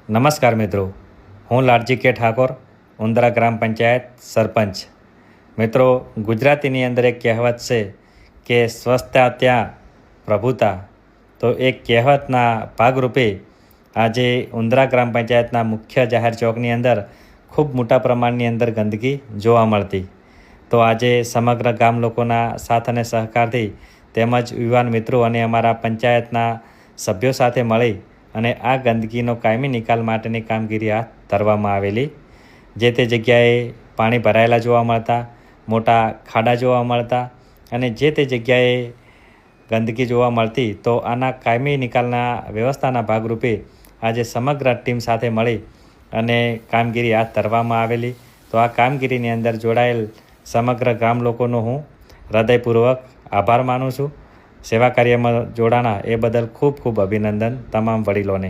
નમસ્કાર મિત્રો, હું લાલજી કે ઠાકોર, ઉંદરા ગ્રામ પંચાયત સરપંચ. મિત્રો, ગુજરાતીની અંદર એક કહેવત છે કે સ્વચ્છતા ત્યાં પ્રભુતા. તો એક કહેવતના ભાગરૂપે આજે ઉંદરા ગ્રામ પંચાયતના મુખ્ય જાહેર ચોકની અંદર ખૂબ મોટા પ્રમાણની અંદર ગંદકી જોવા મળતી. તો આજે સમગ્ર ગામ લોકોના સાથ અને સહકારથી તેમજ યુવાન મિત્રો અને અમારા પંચાયતના સભ્યો સાથે મળી અને આ ગંદકીનો કાયમી નિકાલ માટેની કામગીરી હાથ ધરવામાં આવેલી. જે તે જગ્યાએ પાણી ભરાયેલા જોવા મળતા, મોટા ખાડા જોવા મળતા અને જે તે જગ્યાએ ગંદકી જોવા મળતી, તો આના કાયમી નિકાલના વ્યવસ્થાના ભાગરૂપે આજે સમગ્ર ટીમ સાથે મળી અને કામગીરી હાથ ધરવામાં આવેલી. તો આ કામગીરીની અંદર જોડાયેલ સમગ્ર ગામ લોકોનો હું હૃદયપૂર્વક આભાર માનું છું. સેવા કાર્યમાં જોડાણા એ બદલ ખૂબ ખૂબ અભિનંદન તમામ વડીલોને.